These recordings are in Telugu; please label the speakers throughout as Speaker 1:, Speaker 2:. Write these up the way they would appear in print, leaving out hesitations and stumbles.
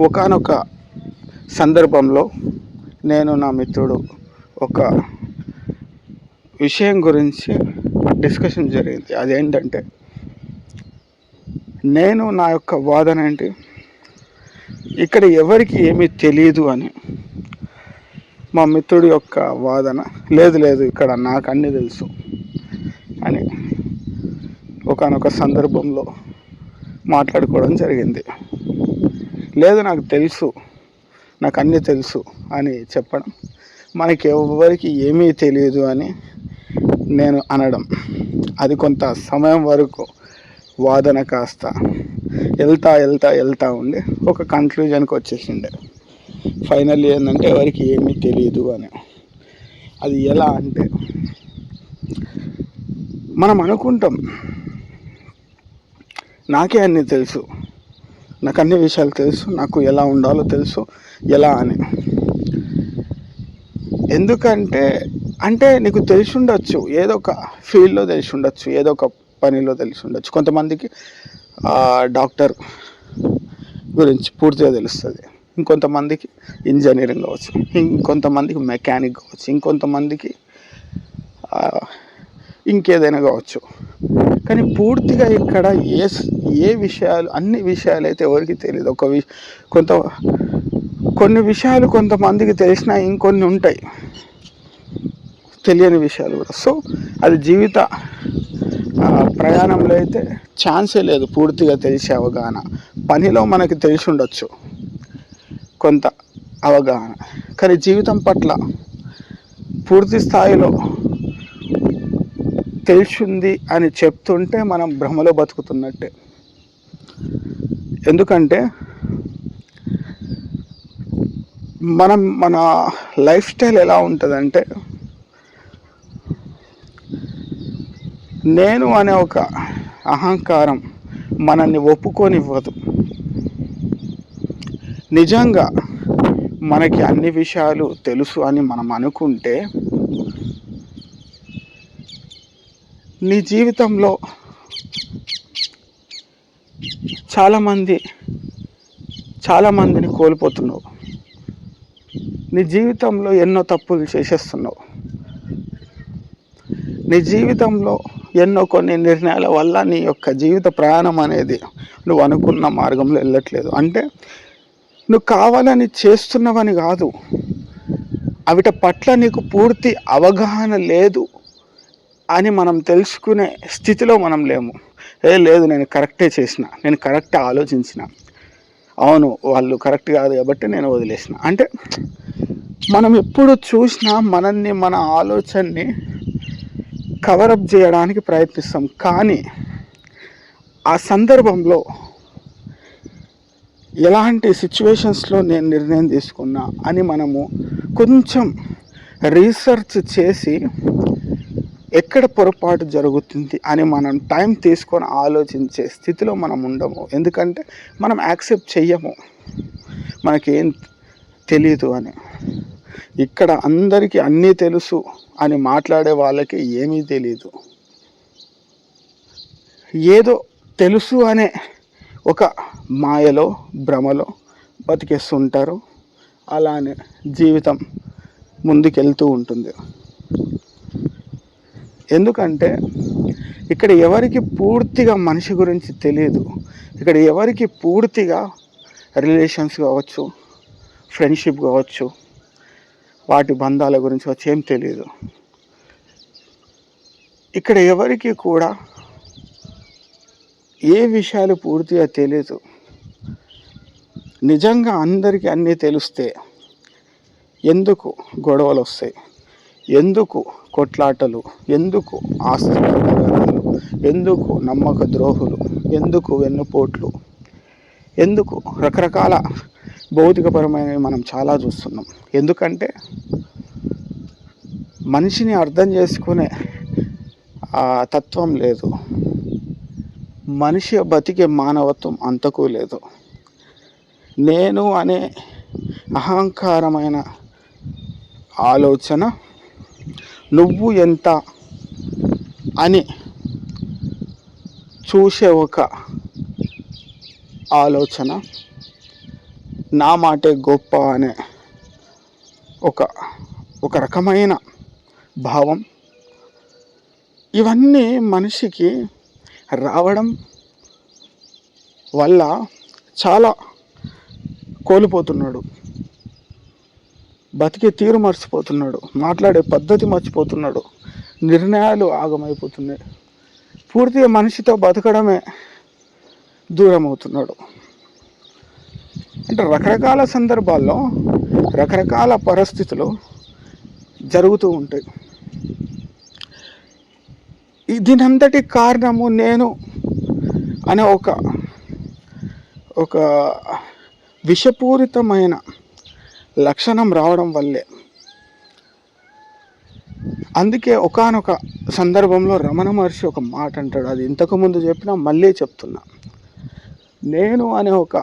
Speaker 1: ఒకానొక సందర్భంలో నేను నా మిత్రుడు ఒక విషయం గురించి డిస్కషన్ జరిగింది. అదేంటంటే, నేను నా యొక్క వాదన ఏంటి, ఇక్కడ ఎవరికి ఏమీ తెలియదు అని. మా మిత్రుడి యొక్క వాదన, లేదు ఇక్కడ నాకు అన్నీ తెలుసు అని ఒకానొక సందర్భంలో మాట్లాడుకోవడం జరిగింది. లేదు నాకు తెలుసు, నాకు అన్నీ తెలుసు అని చెప్పడం, మనకి ఎవరికి ఏమీ తెలియదు అని నేను అనడం, అది కొంత సమయం వరకు వాదన కాస్త వెళ్తా ఉండి ఒక కన్క్లూజన్కి వచ్చేసిండే. ఫైనల్లీ ఏంటంటే ఎవరికి ఏమీ తెలియదు అని. అది ఎలా అంటే, మనం అనుకుంటాం నాకే అన్నీ తెలుసు, నాకు అన్ని విషయాలు తెలుసు, నాకు ఎలా ఉండాలో తెలుసు, ఎలా అని. ఎందుకంటే నీకు తెలిసి ఉండొచ్చు, ఏదో ఒక ఫీల్డ్లో తెలిసి ఉండొచ్చు, ఏదో ఒక పనిలో తెలిసి ఉండొచ్చు. కొంతమందికి డాక్టర్ గురించి పూర్తిగా తెలుస్తుంది, ఇంకొంతమందికి ఇంజనీరింగ్ కావచ్చు, ఇంకొంతమందికి మెకానిక్ కావచ్చు, ఇంకొంతమందికి ఇంకేదైనా కావచ్చు. కానీ పూర్తిగా ఇక్కడ ఏ విషయాలు, అన్ని విషయాలు అయితే ఎవరికి తెలియదు. కొన్ని విషయాలు కొంతమందికి తెలిసినా ఇంకొన్ని ఉంటాయి తెలియని విషయాలు కూడా. సో అది జీవిత ప్రయాణంలో అయితే ఛాన్సే లేదు పూర్తిగా తెలిసే అవగాహన. పనిలో మనకి తెలిసి ఉండొచ్చు కొంత అవగాహన, కానీ జీవితం పట్ల పూర్తి స్థాయిలో తెలిసింది అని చెప్తుంటే మనం భ్రమలో బతుకుతున్నట్టే. ఎందుకంటే మన లైఫ్ స్టైల్ ఎలా ఉంటుందంటే, నేను అనే ఒక అహంకారం మనల్ని ఒప్పుకోనివ్వదు. నిజంగా మనకి అన్ని విషయాలు తెలుసు అని మనం అనుకుంటే, నీ జీవితంలో చాలామందిని కోల్పోతున్నావు. నీ జీవితంలో ఎన్నో తప్పులు చేసేస్తున్నావు. నీ జీవితంలో కొన్ని నిర్ణయాల వల్ల నీ యొక్క జీవిత ప్రయాణం అనేది నువ్వు అనుకున్న మార్గంలో వెళ్ళట్లేదు. అంటే నువ్వు కావాలని చేస్తున్నవని కాదు, అవిట పట్ల నీకు పూర్తి అవగాహన లేదు అని మనం తెలుసుకునే స్థితిలో మనం లేము. లేదు నేను కరెక్టే చేసిన, నేను కరెక్టే ఆలోచించిన, అవును వాళ్ళు కరెక్ట్ కాదు కాబట్టి నేను వదిలేసిన. అంటే మనం ఎప్పుడు చూసినా మనల్ని, మన ఆలోచనని కవరప్ చేయడానికి ప్రయత్నిస్తాం. కానీ ఆ సందర్భంలో ఎలాంటి సిచ్యువేషన్స్లో నేను నిర్ణయం తీసుకున్నా అని మనము కొంచెం రీసెర్చ్ చేసి ఎక్కడ పొరపాటు జరుగుతుంది అని మనం టైం తీసుకొని ఆలోచించే స్థితిలో మనం ఉండము. ఎందుకంటే మనం యాక్సెప్ట్ చెయ్యము మనకేం తెలీదు అని. ఇక్కడ అందరికీ అన్నీ తెలుసు అని మాట్లాడే వాళ్ళకి ఏమీ తెలీదు. ఏదో తెలుసు అనే ఒక మాయలో, భ్రమలో బతికేస్తుంటారు. అలానే జీవితం ముందుకెళ్తూ ఉంటుంది. ఎందుకంటే ఇక్కడ ఎవరికి పూర్తిగా మనిషి గురించి తెలియదు. ఇక్కడ ఎవరికి పూర్తిగా రిలేషన్స్ కావచ్చు, ఫ్రెండ్షిప్ కావచ్చు, వాటి బంధాల గురించి వచ్చి ఏం తెలియదు. ఇక్కడ ఎవరికి కూడా ఏ విషయాలు పూర్తిగా తెలియదు. నిజంగా అందరికీ అన్నీ తెలిస్తే ఎందుకు గొడవలు వస్తాయి, ఎందుకు కొట్లాటలు, ఎందుకు ఆస్తి తగాదాలు, ఎందుకు నమ్మక ద్రోహులు, ఎందుకు వెన్నుపోట్లు, ఎందుకు రకరకాల భౌతికపరమైనవి మనం చాలా చూస్తున్నాం. ఎందుకంటే మనిషిని అర్థం చేసుకునే తత్వం లేదు, మనిషి బతికే మానవత్వం అంతకు లేదు. నేను అనే అహంకారమైన ఆలోచన, నువ్వు ఎంత అని చూసే ఒక ఆలోచన, నా మాటే గొప్ప అనే ఒక ఒక రకమైన భావం, ఇవన్నీ మనిషికి రావడం వల్ల చాలా కోల్పోతున్నాడు. బతికే తీరు మర్చిపోతున్నాడు, మాట్లాడే పద్ధతి మర్చిపోతున్నాడు, నిర్ణయాలు ఆగమైపోతున్నాయి. పూర్తిగా మనిషితో బతకడమే దూరం అవుతున్నాడు. అంటే రకరకాల సందర్భాల్లో రకరకాల పరిస్థితులు జరుగుతూ ఉంటాయి. దీనంతటి కారణము నేను అనే ఒక విషపూరితమైన లక్షణం రావడం వల్లే. అందుకే ఒకానొక సందర్భంలో రమణ మహర్షి ఒక మాట అంటాడు, అది ఇంతకుముందు చెప్పినా మళ్ళీ చెప్తున్నా. నేను అనే ఒక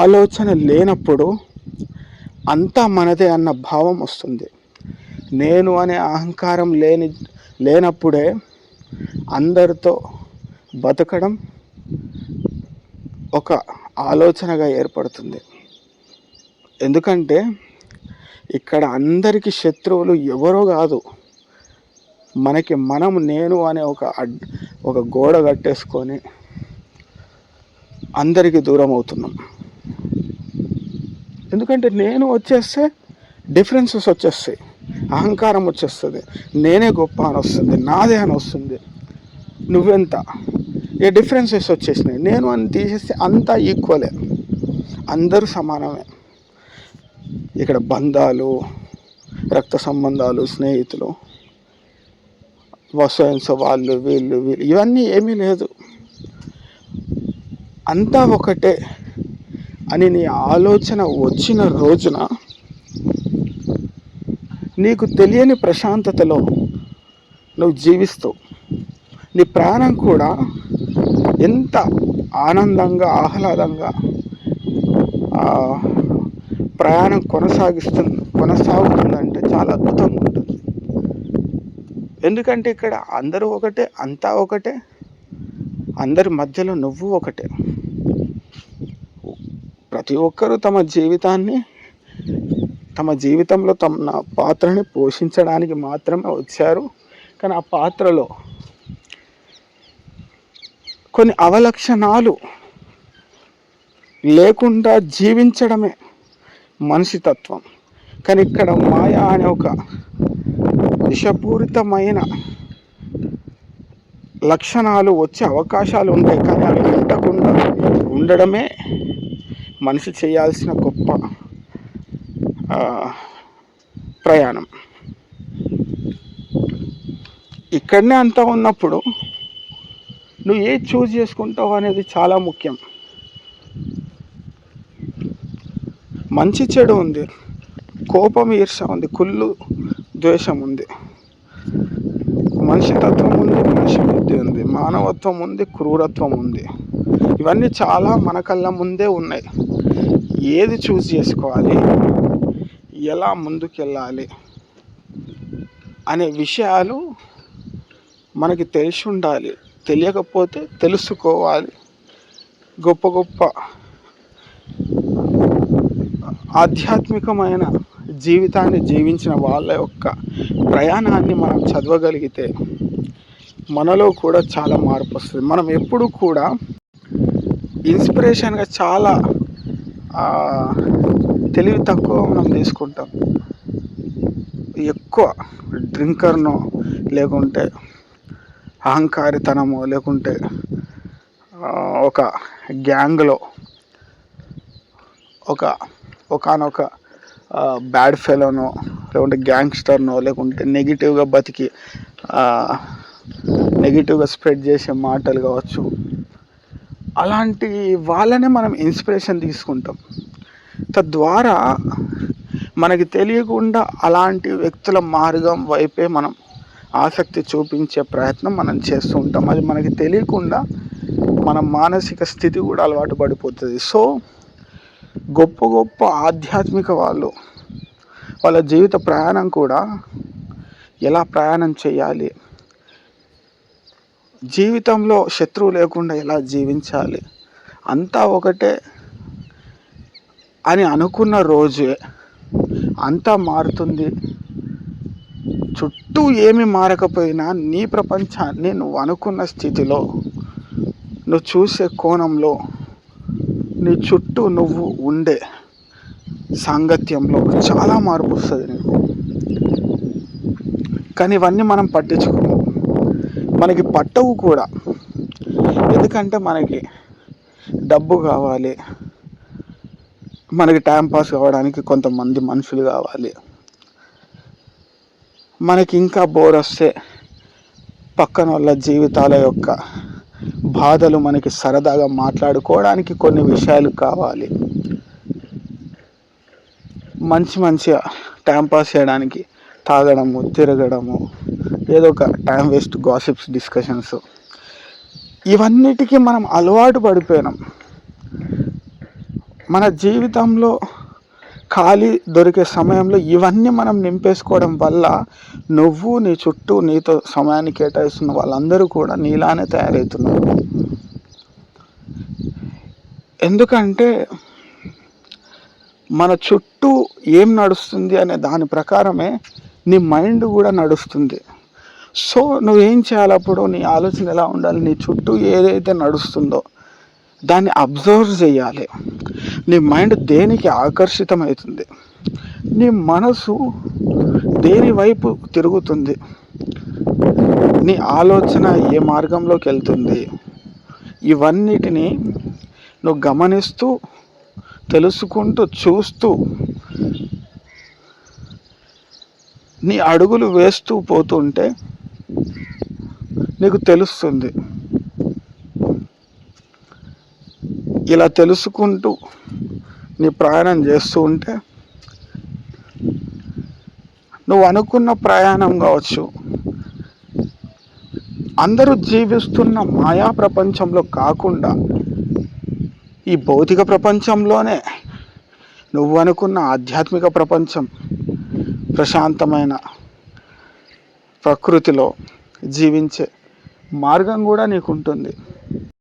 Speaker 1: ఆలోచన లేనప్పుడు అంతా మనదే అన్న భావం వస్తుంది. నేను అనే అహంకారం లేనప్పుడే అందరితో బతకడం ఒక ఆలోచనగా ఏర్పడుతుంది. ఎందుకంటే ఇక్కడ అందరికీ శత్రువులు ఎవరో కాదు, మనకి మనం నేను అనే ఒక గోడ కట్టేసుకొని అందరికీ దూరం అవుతున్నాం. ఎందుకంటే నేను వచ్చేస్తే డిఫరెన్సెస్ వచ్చేస్తాయి, అహంకారం వచ్చేస్తుంది, నేనే గొప్ప అని వస్తుంది, నాదే అని వస్తుంది, నువ్వెంత, ఏ డిఫరెన్సెస్ వచ్చేసినాయి. నేను అని తీసేస్తే అంతా ఈక్వలే, అందరూ సమానమే. ఇక్కడ బంధాలు, రక్త సంబంధాలు, స్నేహితులు, వసన్స్, వాళ్ళు వీళ్ళు ఇవన్నీ ఏమీ లేదు, అంతా ఒకటే అని నీ ఆలోచన వచ్చిన రోజున నీకు తెలియని ప్రశాంతతలో నువ్వు జీవిస్తావు. నీ ప్రాణం కూడా ఎంత ఆనందంగా ఆహ్లాదంగా ప్రయాణం కొనసాగుతుందంటే చాలా అద్భుతంగా ఉంటుంది. ఎందుకంటే ఇక్కడ అందరూ ఒకటే, అంతా ఒకటే, అందరి మధ్యలో నువ్వు ఒకటే. ప్రతి ఒక్కరూ తమ జీవితంలో తమ పాత్రని పోషించడానికి మాత్రమే వచ్చారు. కానీ ఆ పాత్రలో కొన్ని అవలక్షణాలు లేకుండా జీవించడమే మనిషి తత్వం. కానీ ఇక్కడ మాయా అనే ఒక విషపూరితమైన లక్షణాలు వచ్చే అవకాశాలు ఉంటాయి. కానీ అవి ఉండకుండా ఉండడమే మనిషి చేయాల్సిన గొప్ప ప్రయాణం. ఇక్కడనే అంతా ఉన్నప్పుడు నువ్వు ఏది చూజ్ చేసుకుంటావు అనేది చాలా ముఖ్యం. మంచి చెడు ఉంది, కోపం ఈర్ష్య ఉంది, కుళ్ళు ద్వేషం ఉంది, మనిషి తత్వం ఉంది, మనిషి బుద్ధి ఉంది, మానవత్వం ఉంది, క్రూరత్వం ఉంది. ఇవన్నీ చాలా మన కళ్ళ ముందే ఉన్నాయి. ఏది చూస్ చేసుకోవాలి, ఎలా ముందుకెళ్ళాలి అనే విషయాలు మనకి తెలిసి ఉండాలి. తెలియకపోతే తెలుసుకోవాలి. గొప్ప గొప్ప ఆధ్యాత్మికమైన జీవితాన్ని జీవించిన వాళ్ళ యొక్క ప్రయాణాన్ని మనం చదవగలిగితే మనలో కూడా చాలా మార్పు వస్తుంది. మనం ఎప్పుడు కూడా ఇన్స్పిరేషన్గా చాలా తెలివి తక్కువ మనం తీసుకుంటాం. ఎక్కువ డ్రింకర్నో, లేకుంటే అహంకారితనమో, లేకుంటే ఒక గ్యాంగ్లో ఒకనొక బ్యాడ్ ఫెలోనో, లేకుంటే గ్యాంగ్స్టర్నో, లేకుంటే నెగిటివ్గా బతికి నెగిటివ్గా స్ప్రెడ్ చేసే మాటలు కావచ్చు, అలాంటి వాళ్ళనే మనం ఇన్స్పిరేషన్ తీసుకుంటాం. తద్వారా మనకి తెలియకుండా అలాంటి వ్యక్తుల మార్గం వైపే మనం ఆసక్తి చూపించే ప్రయత్నం మనం చేస్తూ ఉంటాం. అది మనకి తెలియకుండా మన మానసిక స్థితి కూడా అలవాటు పడిపోతుంది. సో గొప్ప గొప్ప ఆధ్యాత్మిక వాళ్ళ జీవిత ప్రయాణం కూడా ఎలా ప్రయాణం చేయాలి, జీవితంలో శత్రువు లేకుండా ఎలా జీవించాలి అంతా ఒకటే అని అనుకున్న రోజే అంతా మారుతుంది. చుట్టూ ఏమి మారకపోయినా నీ ప్రపంచాన్ని నువ్వు అనుకున్న స్థితిలో, నువ్వు చూసే కోణంలో, నీ చుట్టూ నువ్వు ఉండే సాంగత్యంలో చాలా మార్పు వస్తుంది నీకు. కానీ ఇవన్నీ మనం పట్టించుకోము, మనకి పట్టవు కూడా. ఎందుకంటే మనకి డబ్బు కావాలి, మనకి టైంపాస్ కావడానికి కొంతమంది మనుషులు కావాలి, మనకి ఇంకా బోర్ వస్తే పక్కన వాళ్ళ జీవితాల యొక్క బాధలు మనకి సరదాగా మాట్లాడుకోవడానికి కొన్ని విషయాలు కావాలి, మంచిగా టైంపాస్ చేయడానికి తాగడము, తిరగడము, ఏదో ఒక టైం వేస్ట్ గాసిప్స్, డిస్కషన్స్, ఇవన్నిటికీ మనం అలవాటు పడిపోయినాం. మన జీవితంలో ఖాళీ దొరికే సమయంలో ఇవన్నీ మనం నింపేసుకోవడం వల్ల నువ్వు, నీ చుట్టూ నీతో సమయాన్ని కేటాయిస్తున్న వాళ్ళందరూ కూడా నీలానే తయారవుతున్నారు. ఎందుకంటే మన చుట్టూ ఏం నడుస్తుంది అనే దాని ప్రకారమే నీ మైండ్ కూడా నడుస్తుంది. సో నువ్వేం చేయాలి అప్పుడు? నీ ఆలోచన ఎలా ఉండాలి? నీ చుట్టూ ఏదైతే నడుస్తుందో దాన్ని అబ్జర్వ్ చేయాలి. నీ మైండ్ దేనికి ఆకర్షితమవుతుంది, నీ మనసు దేని వైపు తిరుగుతుంది, నీ ఆలోచన ఏ మార్గంలోకి వెళ్తుంది, ఇవన్నిటినీ నువ్వు గమనిస్తూ, తెలుసుకుంటూ, చూస్తూ నీ అడుగులు వేస్తూ పోతుంటే నీకు తెలుస్తుంది. ఇలా తెలుసుకుంటూ నీ ప్రయాణం చేస్తూ ఉంటే నువ్వు అనుకున్న ప్రయాణం కావచ్చు, అందరూ జీవిస్తున్న మాయా ప్రపంచంలో కాకుండా ఈ భౌతిక ప్రపంచంలోనే నువ్వు అనుకున్న ఆధ్యాత్మిక ప్రపంచం, ప్రశాంతమైన ప్రకృతిలో జీవించే మార్గం కూడా నీకు ఉంటుంది.